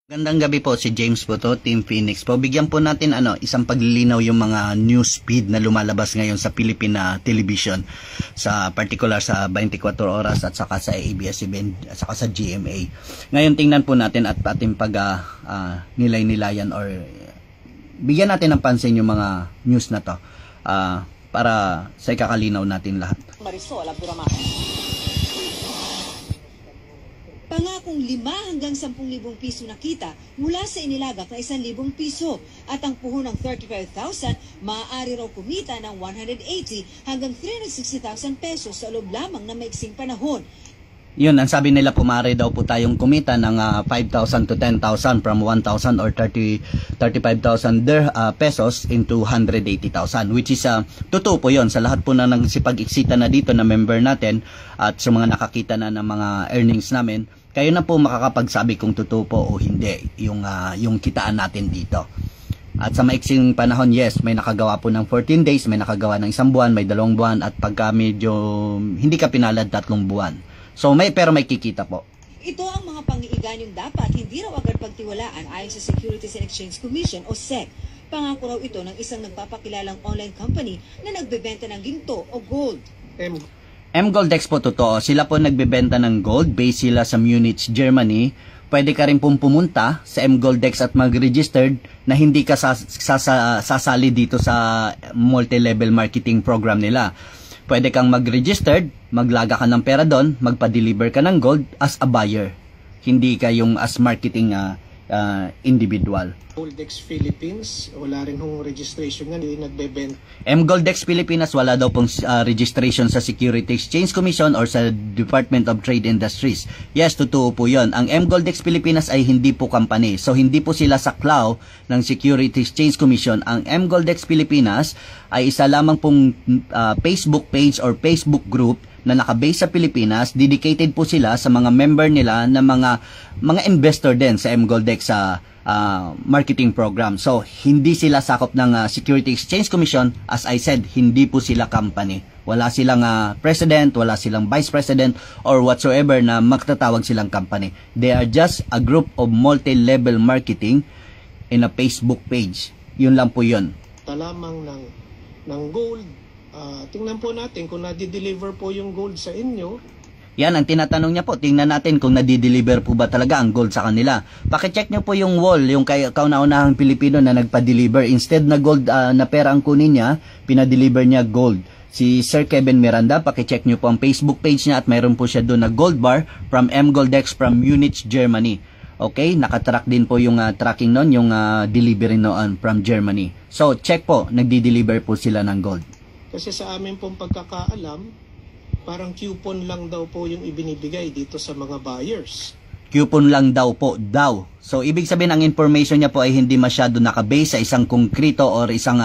Gandang gabi po, si James po to, Team Phoenix po. Bigyan po natin isang paglilinaw yung mga news feed na lumalabas ngayon sa Philippine television, sa particular sa 24 oras at saka sa ABS-CBN at saka sa GMA. Ngayon tingnan po natin at ating nilay-nilayan or bigyan natin ng pansin yung mga news na to para sa ikakalinaw natin lahat. Marisol Abdurrahman. Pangakong 5 hanggang 10,000 piso na kita mula sa inilagak na 1,000 piso at ang puhunang 35,000 maaari raw kumita ng 180 hanggang 360,000 pesos sa loob lamang na maiksing panahon. Yun, ang sabi nila po maaari daw po tayong kumita ng 5,000 to 10,000 from 1,000 or 35,000 pesos into 180,000, which is totoo po yun sa lahat po na nagsipag-iksita na dito na member natin at sa mga nakakita na ng mga earnings namin. Kayo na po makakapagsabi kung totoo po o hindi yung kitaan natin dito. At sa maiksing panahon, yes, may nakagawa po ng 14 days, may nakagawa ng 1 buwan, may 2 buwan, at pagka medyo hindi ka pinalad 3 buwan. So pero may kikita po. Ito ang mga pang-iiganyong dapat hindi raw agad pagtiwalaan ayon sa Securities and Exchange Commission o SEC. Pangako raw ito ng isang nagpapakilalang online company na nagbebenta ng ginto o gold. M-Goldex po totoo. Sila po nagbebenta ng gold. Based sila sa Munich, Germany. Pwede ka rin pong pumunta sa M-Goldex at mag-registered na hindi ka sasali dito sa multi-level marketing program nila. Pwede kang mag-registered, maglaga ka ng pera doon, magpa-deliver ka ng gold as a buyer. Hindi ka yung as marketing individual. Goldex Philippines, wala rin hong registration nga, hindi nagbebenta. M-Goldex Pilipinas, wala daw pong registration sa Securities Exchange Commission or sa Department of Trade Industries. Yes, totoo po yun. Ang M-Goldex Pilipinas ay hindi po company. So, hindi po sila saklaw ng Securities Exchange Commission. Ang M-Goldex Pilipinas ay isa lamang pong Facebook page or Facebook group na nakabase sa Pilipinas. Dedicated po sila sa mga member nila na mga investor din sa M-Goldex sa marketing program. So, hindi sila sakop ng Securities Exchange Commission. As I said, hindi po sila company. Wala silang president, wala silang vice president, or whatsoever na magtatawag silang company. They are just a group of multi-level marketing in a Facebook page. Yun lang po yun. Talamang ng gold. Tingnan po natin kung nadi-deliver po yung gold sa inyo. Yan ang tinatanong niya po. Tingnan natin kung nadi-deliver po ba talaga ang gold sa kanila. Pakicheck niyo po yung wall, yung kauna-unahang Pilipino na nagpa-deliver. Instead na gold na pera ang kunin niya, pinadeliver niya gold. Si Sir Kevin Miranda, pakicheck niyo po ang Facebook page niya at mayroon po siya doon na gold bar from M-Goldex from Munich, Germany. Okay, nakatrack din po yung tracking noon, yung delivery noon from Germany. So, check po, nagdi-deliver po sila ng gold. Kasi sa amin pong pagkakaalam, parang coupon lang daw po yung ibinibigay dito sa mga buyers. Coupon lang daw po, daw. So, ibig sabihin ang information niya po ay hindi masyado nakabase sa isang konkreto or isang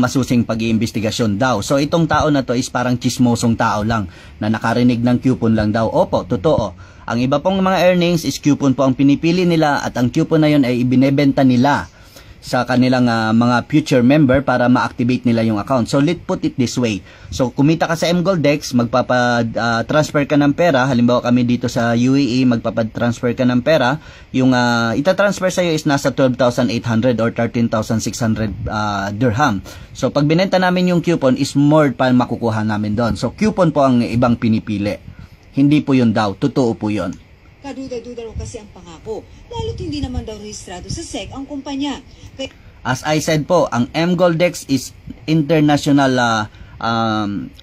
masusing pag-iimbestigasyon daw. So, itong tao na to is parang chismosong tao lang na nakarinig ng coupon lang daw. Opo, totoo. Ang iba pong mga earnings is coupon po ang pinipili nila at ang coupon na yun ay ibinebenta nila sa kanilang mga future member para ma-activate nila yung account. So, let's put it this way. So, kumita ka sa M-Goldex, magpapa-transfer ka ng pera. Halimbawa kami dito sa UAE, magpapa-transfer ka ng pera. Yung ita-transfer sa'yo is nasa 12,800 or 13,600 dirham. So, pag binenta namin yung coupon is more pa makukuha namin doon. So, coupon po ang ibang pinipili. Hindi po yun daw. Totoo po yun. Kaduda-duda raw kasi ang pangako, lalo't hindi naman daw rehistrado sa SEC ang kumpanya. As I said po, ang M-Goldex is international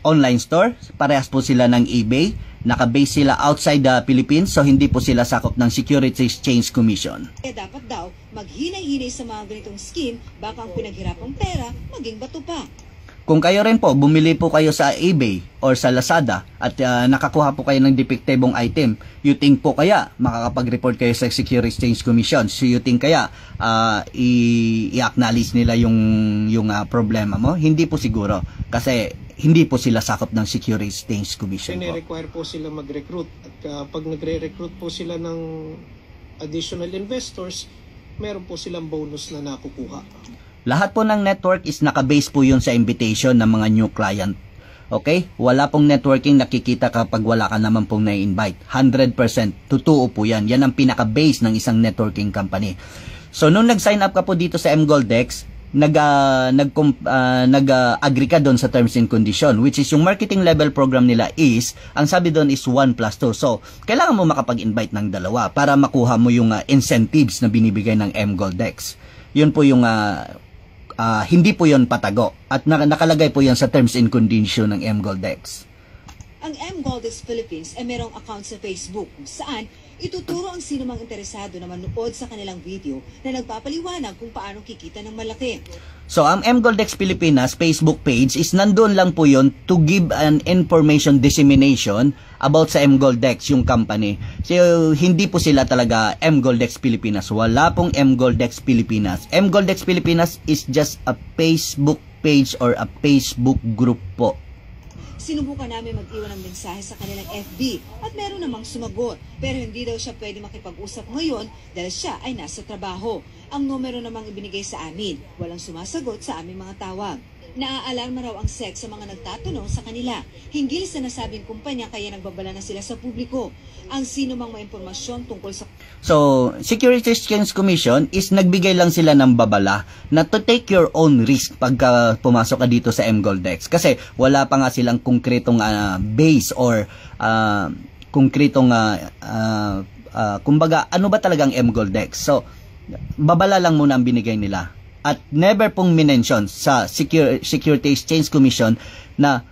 online store. Parehas po sila ng eBay. Nakabase sila outside the Philippines, so hindi po sila sakop ng Securities Exchange Commission. Dapat daw maghinay-hinay sa mga ganitong scheme, baka ang pinaghirapang pera maging bato pa. Kung kayo rin po, bumili po kayo sa eBay or sa Lazada at nakakuha po kayo ng depektibong item, you think po kaya makakapag-report kayo sa Securities Exchange Commission? So you think kaya i-acknowledge nila yung problema mo? Hindi po siguro kasi hindi po sila sakop ng Securities Exchange Commission po. Require po sila mag-recruit at pag nagre-recruit po sila ng additional investors, meron po silang bonus na nakukuha. Lahat po ng network is nakabase po yun sa invitation ng mga new client. Okay? Wala pong networking nakikita kapag wala ka naman pong na-invite. 100%. Totoo po yan. Yan ang pinaka-base ng isang networking company. So, nung nag-sign up ka po dito sa mGoldX, nag-agree ka doon sa terms and condition, which is yung marketing level program nila is, ang sabi doon is 1+2. So, kailangan mo makapag-invite ng dalawa para makuha mo yung incentives na binibigay ng mGoldX. Yun po yung hindi po yon patago at nakalagay po yan sa terms and condition ng mGoldX. Ang mGoldX Philippines ay merong account sa Facebook kung saan ituturo ang sino mang interesado na manood sa kanilang video na nagpapaliwanag kung paano kikita ng malaki. So, ang mGoldX Pilipinas Facebook page is nandun lang po yon to give an information dissemination about sa mGoldX, yung company. So, hindi po sila talaga mGoldX Pilipinas. Wala pong mGoldX Pilipinas. mGoldX Pilipinas is just a Facebook page or a Facebook group po. Sinubukan namin mag-iwan ng mensahe sa kanilang FB at meron namang sumagot. Pero hindi daw siya pwede makipag-usap ngayon dahil siya ay nasa trabaho. Ang numero namang ibinigay sa amin, walang sumasagot sa aming mga tawag. Naaalarma raw ang SEC sa mga nagtatanong sa kanila. Hinggil sa nasabing kumpanya kaya nagbabala na sila sa publiko. Ang sino mang may impormasyon tungkol sa... So, Securities Exchange Commission is nagbigay lang sila ng babala na to take your own risk pagka pumasok ka dito sa mGoldX. Kasi wala pa nga silang konkretong base or konkretong kumbaga ano ba talagang mGoldX. So, babala lang muna ang binigay nila. At never pong minention sa Security Exchange Commission na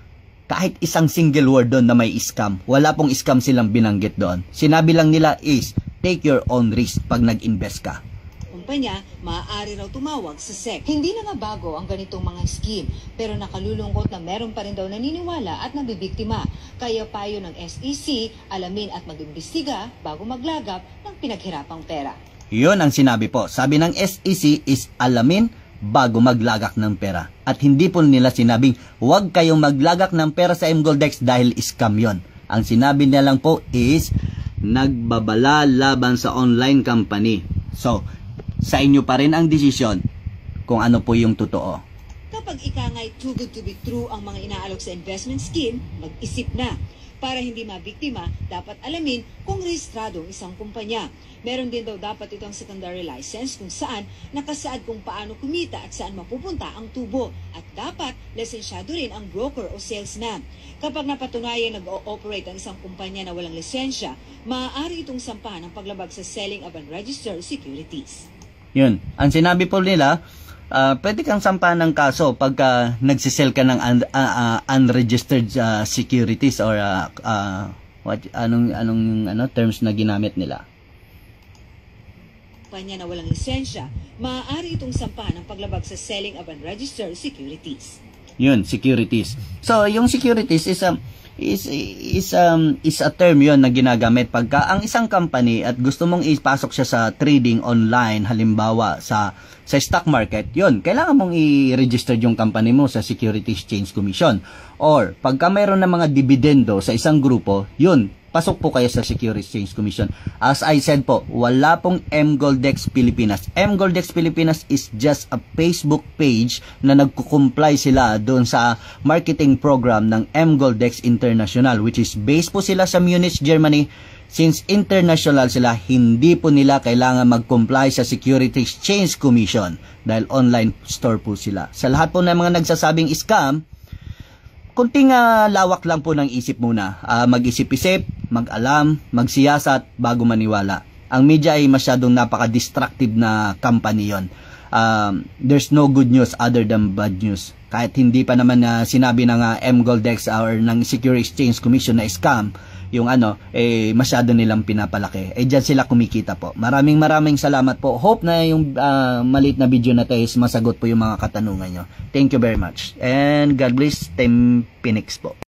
kahit isang single word doon na may scam. Wala pong scam silang binanggit doon. Sinabi lang nila is, take your own risk pag nag-invest ka. Kumpanya, maaari raw tumawag sa SEC. Hindi na nga bago ang ganitong mga scheme, pero nakalulungkot na meron pa rin daw naniniwala at nabibiktima. Kaya payo ng SEC, alamin at mag-imbestiga bago maglagap ng pinaghirapang pera. Yun ang sinabi po. Sabi ng SEC is alamin bago maglagak ng pera. At hindi po nila sinabing huwag kayong maglagak ng pera sa mGoldX dahil scam yun. Ang sinabi nila lang po is nagbabala laban sa online company. So, sa inyo pa rin ang desisyon kung ano po yung totoo. Kapag ikangay too good to be true ang mga inaalok sa investment scheme, mag-isip na. Para hindi mabiktima, dapat alamin kung rehistrado ang isang kumpanya. Meron din daw dapat itong secondary license kung saan nakasaad kung paano kumita at saan mapupunta ang tubo. At dapat lisensyado rin ang broker o salesman. Kapag napatunayan nag-ooperate ang isang kumpanya na walang lisensya, maaari itong sampahan ng paglabag sa selling of unregistered securities. Yun. Ang sinabi po nila, pwede kang sampahan ng kaso pagka nagsisell ka ng unregistered securities or anong terms na ginamit nila. Kumpanya na walang lisensya, maaari itong sampahan ng paglabag sa selling of unregistered securities. Yun, securities. So, yung securities is a term yon na ginagamit pagka ang isang company at gusto mong ipasok siya sa trading online, halimbawa sa stock market, yon kailangan mong i-register yung company mo sa Securities Exchange Commission. Or pagka mayroon ng mga dividendo sa isang grupo, yun, pasok po kayo sa Securities Exchange Commission. As I said po, wala pong mGoldX Pilipinas. mGoldX Pilipinas is just a Facebook page na nagko-comply sila doon sa marketing program ng mGoldX International, which is based po sila sa Munich, Germany. Since international sila, hindi po nila kailangan mag-comply sa Securities Exchange Commission dahil online store po sila. Sa lahat po ng mga nagsasabing scam, kunting lawak lang po ng isip muna. Mag-isip-isip, mag-alam, magsiyasat bago maniwala. Ang media ay masyadong napaka-destructive na company yon. There's no good news other than bad news. Kahit hindi pa naman sinabi ng mGoldX or ng Securities Exchange Commission na scam, yung masyado nilang pinapalaki. Diyan sila kumikita po. Maraming salamat po. Hope na yung maliit na video na tayo is masagot po yung mga katanungan nyo. Thank you very much. And God bless. Team Phoenix po.